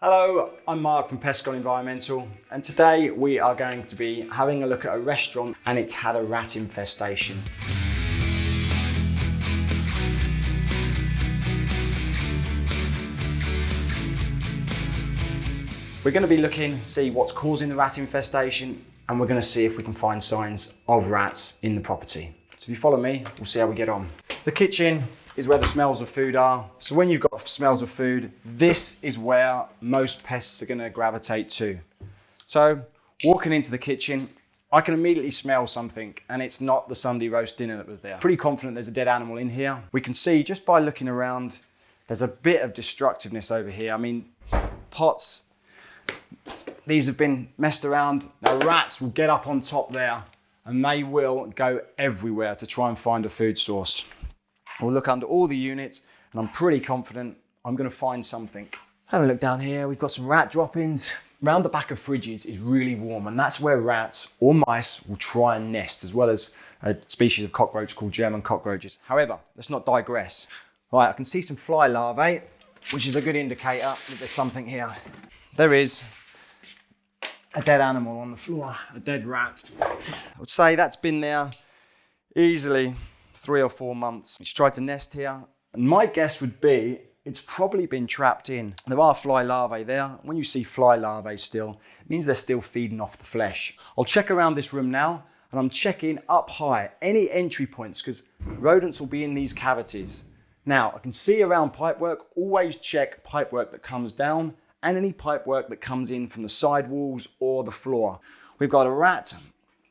Hello, I'm Mark from Pest Control Environmental, and today we are going to be having a look at a restaurant and it's had a rat infestation. We're going to be looking to see what's causing the rat infestation, and we're going to see if we can find signs of rats in the property. So if you follow me, we'll see how we get on. The kitchen is where the smells of food are. So when you've got smells of food, this is where most pests are going to gravitate to. So walking into the kitchen, I can immediately smell something, and it's not the Sunday roast dinner that was there. Pretty confident there's a dead animal in here. We can see just by looking around, there's a bit of destructiveness over here. I mean, pots, these have been messed around. Now rats will get up on top there and they will go everywhere to try and find a food source. We'll look under all the units and I'm pretty confident I'm going to find something. Have a look down here. We've got some rat droppings. Round the back of fridges is really warm, and that's where rats or mice will try and nest, as well as a species of cockroach called German cockroaches. However, let's not digress. Right, I can see some fly larvae, which is a good indicator that there's something here. There is a dead animal on the floor, a dead rat. I would say that's been there easily 3 or 4 months. It's tried to nest here, and my guess would be it's probably been trapped in. There are fly larvae there. When you see fly larvae still, it means they're still feeding off the flesh. I'll check around this room now, and I'm checking up high, any entry points, because rodents will be in these cavities. Now, I can see around pipework, always check pipework that comes down and any pipework that comes in from the side walls or the floor. We've got a rat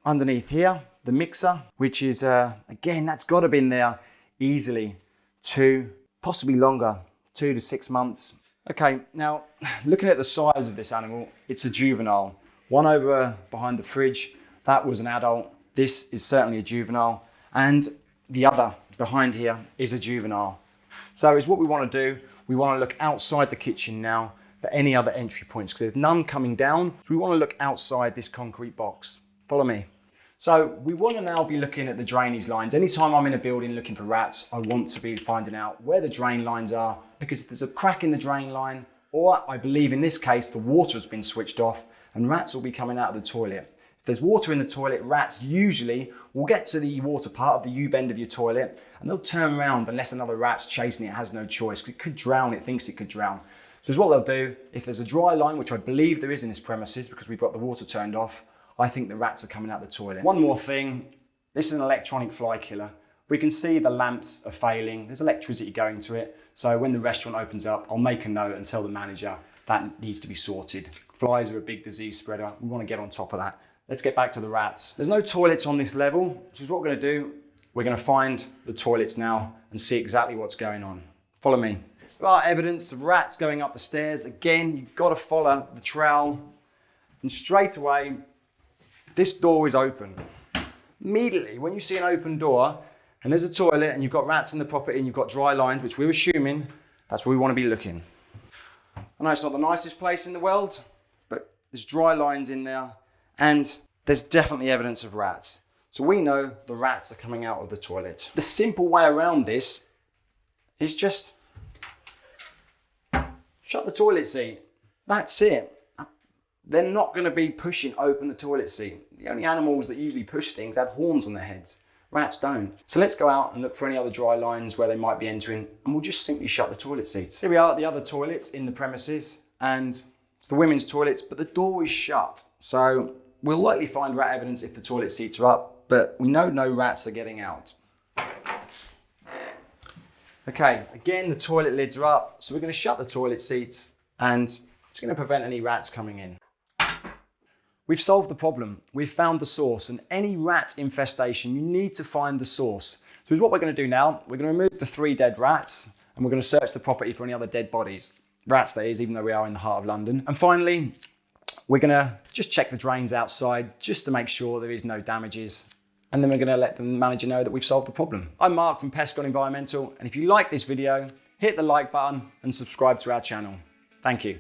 underneath here, the mixer, which is, again, that's got to have been there easily 2, possibly longer, 2 to 6 months. Okay, now looking at the size of this animal, it's a juvenile. One over behind the fridge, that was an adult. This is certainly a juvenile. And the other behind here is a juvenile. So is what we want to do. We want to look outside the kitchen now for any other entry points, because there's none coming down. So we want to look outside this concrete box. Follow me. So we want to now be looking at the drainage lines. Anytime I'm in a building looking for rats, I want to be finding out where the drain lines are, because if there's a crack in the drain line, or I believe in this case, the water has been switched off and rats will be coming out of the toilet. If there's water in the toilet, rats usually will get to the water part of the U-bend of your toilet and they'll turn around unless another rat's chasing it, has no choice, because it could drown, it thinks it could drown. So is what they'll do, if there's a dry line, which I believe there is in this premises because we've got the water turned off, I think the rats are coming out the toilet. One more thing, this is an electronic fly killer. We can see the lamps are failing, there's electricity going to it, so when the restaurant opens up, I'll make a note and tell the manager that needs to be sorted. Flies are a big disease spreader, we want to get on top of that. Let's get back to the rats. There's no toilets on this level, which is what we're going to do. We're going to find the toilets now and see exactly what's going on. Follow me. There are evidence of rats going up the stairs. Again, you've got to follow the trowel. And straight away, this door is open. Immediately, when you see an open door and there's a toilet and you've got rats in the property and you've got dry lines, which we're assuming, that's where we want to be looking. I know it's not the nicest place in the world, but there's dry lines in there and there's definitely evidence of rats. So we know the rats are coming out of the toilet. The simple way around this is just shut the toilet seat. That's it. They're not going to be pushing open the toilet seat. The only animals that usually push things have horns on their heads. Rats don't. So let's go out and look for any other dry lines where they might be entering, and we'll just simply shut the toilet seats. Here we are at the other toilets in the premises, and it's the women's toilets, but the door is shut. So we'll likely find rat evidence if the toilet seats are up, but we know no rats are getting out. Okay, again, the toilet lids are up, so we're going to shut the toilet seats, and it's going to prevent any rats coming in. We've solved the problem. We've found the source, and any rat infestation, you need to find the source. So here's what we're going to do now. We're going to remove the 3 dead rats, and we're going to search the property for any other dead bodies. Rats, that is, even though we are in the heart of London. And finally, we're going to just check the drains outside, just to make sure there is no damages. And then we're going to let the manager know that we've solved the problem. I'm Mark from Pest Control Environmental, and if you like this video, hit the like button and subscribe to our channel. Thank you.